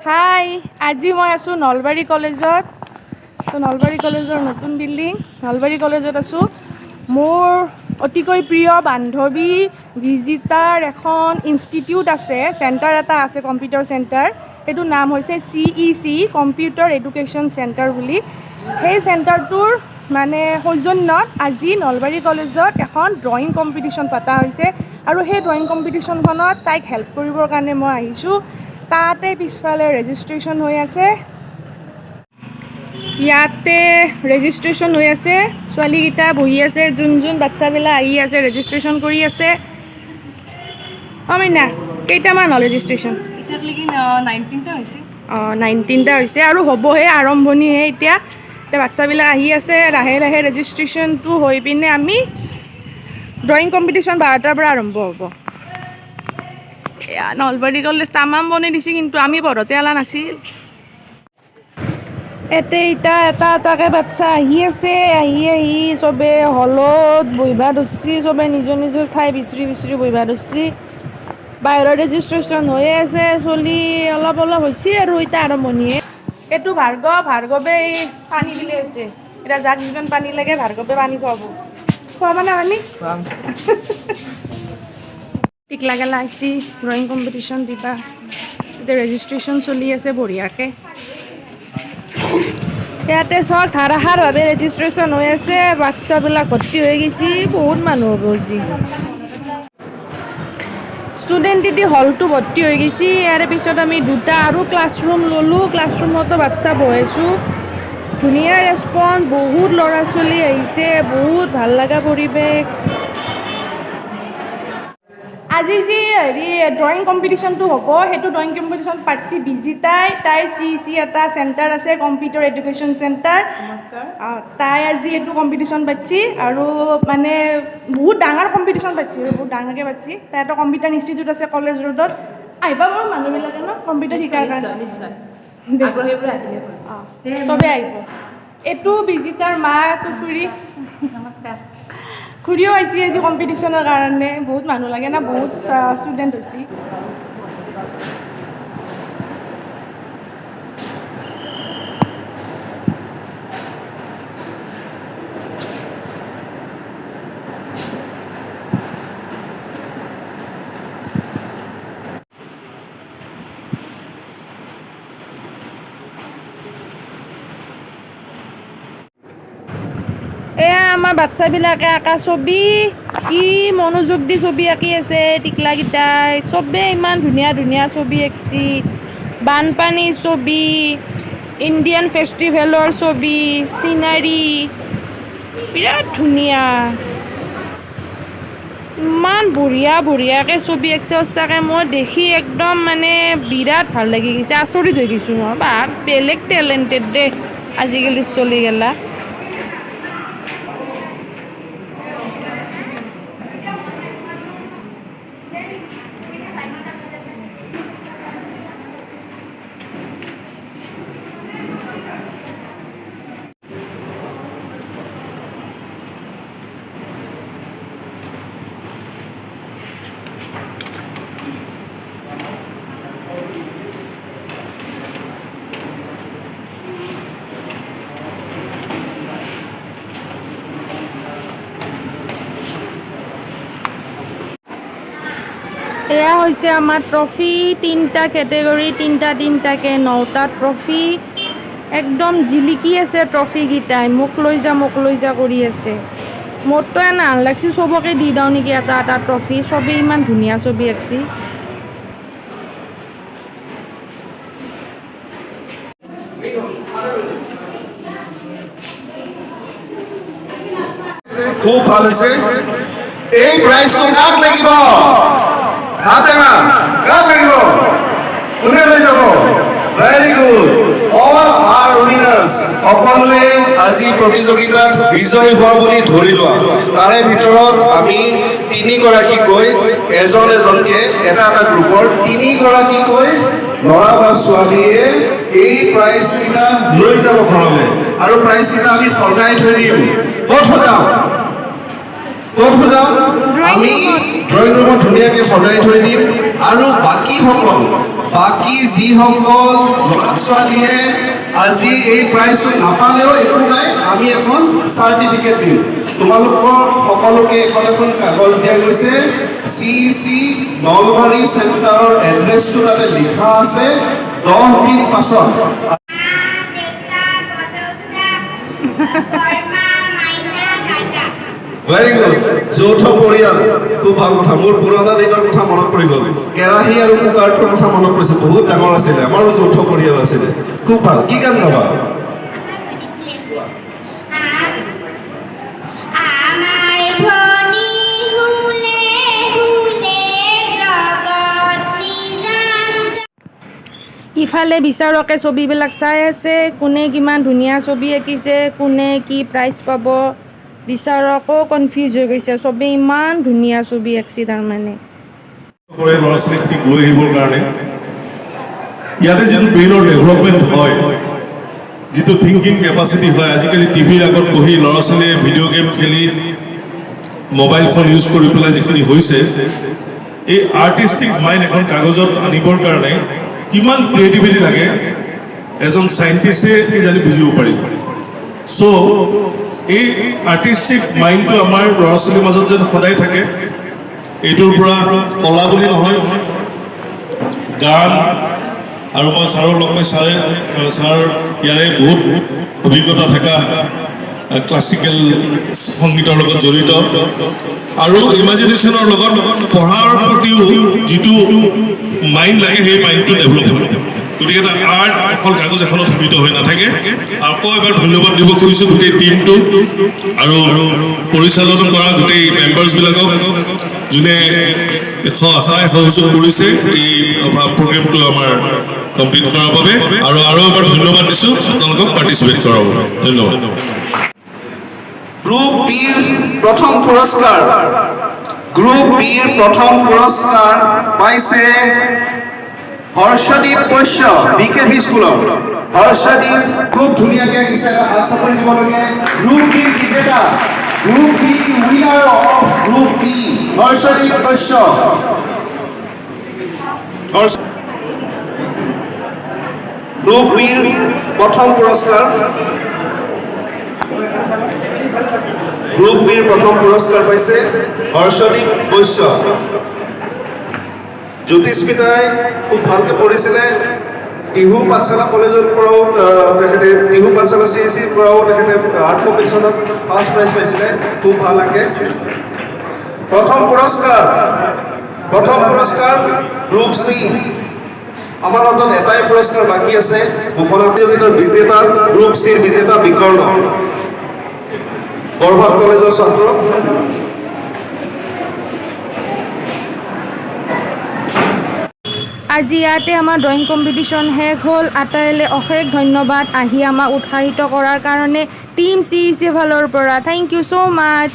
হাই, আজি মই আছোঁ নলবাৰী কলেজত। তো নলবাৰী কলেজৰ নতুন বিল্ডিং, নলবাৰী কলেজত আছোঁ। মোৰ অতিকৈ প্ৰিয় বান্ধৱী ভিজিটাৰ এখন ইনষ্টিটিউট আছে, চেণ্টাৰ এটা আছে, কম্পিউটাৰ চেণ্টাৰ। সেইটো নাম হৈছে CEC, কম্পিউটাৰ এডুকেশ্যন চেণ্টাৰ বুলি। সেই চেণ্টাৰটোৰ মানে সৌজন্যত আজি নলবাৰী কলেজত এখন ড্ৰয়িং কম্পিটিশ্যন পতা হৈছে আৰু সেই ড্ৰয়িং কম্পিটিশ্যনখনত তাইক হেল্প কৰিবৰ কাৰণে মই আহিছোঁ। তাতে পিছফালে ৰেজিষ্ট্ৰেশ্যন হৈ আছে, ইয়াতে ৰেজিষ্ট্ৰেশ্যন হৈ আছে। ছোৱালীকেইটা বহি আছে, যোন বাচ্চাবিলাক আহি আছে ৰেজিষ্ট্ৰেশ্যন কৰি আছে। অমিনা, কেইটামান হ'ল ৰেজিষ্ট্ৰেশ্যন? এতিয়ালৈকে 19টা হৈছে। 19টা হৈছে আৰু হ'বহে, আৰম্ভণিহে এতিয়া বাচ্চাবিলাক আহি আছে। লাহে লাহে ৰেজিষ্ট্ৰেশ্যনটো হৈ পিনে আমি ড্ৰয়িং কম্পিটিশ্যন 12টাৰ পৰা আৰম্ভ হ'ব। এয়া নলবাৰী কলেজ তামাম বনাই দিছে, কিন্তু আমি পঢ়োঁতে এলা নাছিল। এতিয়া এটা এটাকৈ বাচ্চা আহি আছে, আহি চবে হলত বহিবা ধৰছি, চবে নিজৰ নিজৰ ঠাই বিচৰি বহিবা ধৰছি। বাহিৰত ৰেজিষ্ট্ৰেশ্যন হৈয়ে আছে, চলি অলপ হৈছে আৰু এতিয়া আৰম্ভণিহে। এইটো ভাৰ্গৱে এই পানী দিলে আছে। এতিয়া যাক যিমান পানী লাগে ভাৰ্গৱে পানী খুৱাব। খুৱাবানে পানী? খুৱাম। টিকলা গেলা আহিছি ড্ৰয়িং কম্পিটিশ্যন দিবা। এতিয়া ৰেজিষ্ট্ৰেশ্যন চলি আছে বঢ়িয়াকৈ। ইয়াতে চব ধাৰাসাৰভাৱে ৰেজিষ্ট্ৰেশ্যন হৈ আছে, বাচ্চাবিলাক ভৰ্তি হৈ গৈছে, বহুত মানুহ হ'ব আজি। ষ্টুডেণ্ট এদি হলটো ভৰ্তি হৈ গৈছে। ইয়াৰে পিছত আমি দুটা আৰু ক্লাছৰুম ল'লোঁ, ক্লাছৰুমতো বাচ্চা বহাইছোঁ। ধুনীয়া ৰেছপন্স, বহুত ল'ৰা ছোৱালী আহিছে, বহুত ভাল লগা পৰিৱেশ। আজি যি ড্ৰয়িং কম্পিটিশ্যনটো হ'ব, সেইটো ড্ৰয়িং কম্পিটিশ্যন পাতিছে বিজিতাই। তাইৰ CEC এটা চেণ্টাৰ আছে, কম্পিউটাৰ এডুকেশ্যন চেণ্টাৰ। তাই আজি এইটো কম্পিটিশ্যন পাতিছে আৰু মানে বহুত ডাঙৰ কম্পিটিশ্যন পাতিছে, বহুত ডাঙৰকৈ পাতিছে। তাই এটা কম্পিউটাৰ ইনষ্টিটিউট আছে কলেজ ৰোডত। আহিবা বাৰু মানুহবিলাকে ন কম্পিউটাৰ শিকাৰ কাৰণে। নিশ্চয় চবেই আহিব। এইটো বিজিতাৰ মা, এইটো খুৰী। নমস্কাৰ। খুৰীও আহিছে আজি কম্পিটিশ্যনৰ কাৰণে। বহুত মানুহ লাগে না, বহুত ষ্টুডেণ্ট হৈছে। এয়া আমাৰ বাচ্চাবিলাকে আঁকা ছবি, কি মনোযোগ দি ছবি আঁকি আছে টিকলাকেইটাই। চবেই ইমান ধুনীয়া ধুনীয়া ছবি আঁকিছে। বানপানীৰ ছবি, ইণ্ডিয়ান ফেষ্টিভেলৰ ছবি, চিনাৰী, বিৰাট ধুনীয়া। ইমান বঢ়িয়াকৈ ছবি আঁকিছে, সঁচাকৈ মই দেখি একদম মানে বিৰাট ভাল লাগি গৈছে, আচৰিত হৈ গৈছোঁ মই। বা বেলেগ টেলেণ্টেড দেই আজিকালি চলি গেলা। এয়া হৈছে আমাৰ ট্ৰফি, 3টা কেটেগৰী, তিনিটাকৈ 9টা ট্ৰফি। একদম জিলিকি আছে ট্ৰফিকেইটাই, মোক লৈ যা কৰি আছে। মোৰতো এনে ভাল লাগছি, চবকে দি দিওঁ নেকি এটা এটা ট্ৰফি। চবেই ইমান ধুনীয়া ছবি আঁকিছে। খুব ভাল হৈছে। এই প্ৰাইজটো কাক লাগিব? কাক লাগিব? কোনে লৈ যাব? Very good. All R winners. সকলোৱে আজি প্ৰতিযোগিতাত বিজয়ী হোৱা বুলি ধৰি লোৱা। তাৰে ভিতৰত আমি 3গৰাকীকৈ এজনকৈ এটা গ্ৰুপৰ 3গৰাকীকৈ ল'ৰা বা ছোৱালীয়ে এই প্ৰাইজকেইটা লৈ যাব ঘৰলৈ। আৰু প্ৰাইজকেইটা আমি সজাই থৈ দিম। ক'ত সজাম? আমি ড্ৰয়িং ৰুমত ধুনীয়াকৈ সজাই থৈ দিম আৰু বাকী যিসকল ল'ৰা ছোৱালীয়ে আজি এই প্ৰাইজটো নাপালেও একো নাই, আমি এখন চাৰ্টিফিকেট দিম। তোমালোকৰ সকলোকে এখন কাগজ দিয়া গৈছে। CEC নলবাৰী চেণ্টাৰৰ এড্ৰেছটো তাতে লিখা আছে। 10 দিন পাছত ভেৰি গুড। যৌথ পৰিয়াল, খুব ভাল কথা। মোৰ পুৰণা দিনৰ কথা মনত পৰি গ'ল। কেৰাহী আৰু কুকাৰটোৰ কথা মনত পৰিছে, বহুত ডাঙৰ আছিলে। আমাৰো যৌথ পৰিয়াল আছিলে, খুব ভাল। কি গান গাবা? ইফালে বিচাৰকে ছবিবিলাক চাই আছে, কোনে কিমান ধুনীয়া ছবি আঁকিছে, কোনে কি প্ৰাইজ পাব। বিচাৰকো কনফিউজ হৈ গৈছে, ছবি ইমান ধুনীয়া ছবি আঁকিছে তাৰমানে। কৰে ল'ৰা ছোৱালীখিনিক লৈ আহিবৰ কাৰণে ইয়াতে যিটো ব্ৰেইনৰ ডেভেলপমেণ্ট হয়, যিটো থিংকিং কেপাচিটি হয়, আজিকালি টিভিৰ আগত বহি ল'ৰা ছোৱালীয়ে ভিডিঅ' গেম খেলি মোবাইল ফোন ইউজ কৰি পেলাই যিখিনি হৈছে, এই আৰ্টিষ্টিক মাইণ্ড এখন কাগজত আনিবৰ কাৰণে কিমান ক্ৰিয়েটিভিটি লাগে এজন চাইণ্টিষ্টে কিজানি বুজিব পাৰিব। চ' এই আৰ্টিষ্টিক মাইণ্ডটো আমাৰ ল'ৰা ছোৱালীৰ মাজত যেন সদায় থাকে। এইটোৰ পৰা কলা বুলি নহয়, গান আৰু মই ছাৰক লগ পাই ছাৰ ইয়াৰে বহুত অভিজ্ঞতা থকা, ক্লাছিকেল সংগীতৰ লগত জড়িত আৰু ইমাজিনেশ্যনৰ লগত পঢ়াৰ প্ৰতিও যিটো মাইণ্ড লাগে, সেই মাইণ্ডটো ডেভেলপ হয়। গতিকে এটা আৰ্ট অকল কাগজ এখনত সীমিত হৈ নাথাকে। আকৌ এবাৰ ধন্যবাদ দিব খুজিছোঁ গোটেই টীমটো আৰু পৰিচালনা কৰা গোটেই মেম্বাৰ্ছবিলাকক, যোনে সহায় সহযোগ কৰিছে এই প্ৰগ্ৰেমটো আমাৰ কমপ্লিট কৰাৰ বাবে। আৰু এবাৰ ধন্যবাদ দিছোঁ আপোনালোকক পাৰ্টিচিপেট কৰাৰ বাবে। ধন্যবাদ। গ্ৰুপ বিৰ প্ৰথম পুৰস্কাৰ পাইছে হৰ্ষদীপ বৈশ্য, BKV স্কুলৰ। হৰ্ষদীপ খুব ধুনীয়াকৈ আঁকিছে, হাত চাপৰি দিব লাগে। গ্ৰুপ বি বিজেতা, group B winner of group B, Harshdeep Vaishya. Group বিৰ প্ৰথম পুৰস্কাৰ পাইছে হৰ্ষদীপ বৈশ্য। জ্যোতিস্মিতাই খুব ভালকৈ পঢ়িছিলে। টিহু পাঠশালা কলেজৰ পৰাও তেখেতে, টিহু পাঠশালা CSCৰ পৰাও তেখেতে আৰ্ট কম্পিটিশ্যনত ফাৰ্ষ্ট প্ৰাইজ পাইছিলে, খুব ভাল লাগে। প্ৰথম পুৰস্কাৰ গ্ৰুপ C। আমাৰ হাতত এটাই পুৰস্কাৰ বাকী আছে। ঘোষণা প্ৰতিযোগিতাৰ বিজেতা, গ্ৰুপ Cৰ বিজেতা বিকৰ্ণ, বৰভাগ কলেজৰ ছাত্ৰ। আজি ইয়াতে আমাৰ ড্ৰয়িং কম্পিটিশ্যন শেষ হ'ল। আটাইলে অশেষ ধন্যবাদ আহি আমাক উৎসাহিত কৰাৰ কাৰণে টিম CEC ফালৰ পৰা। Thank you so' much.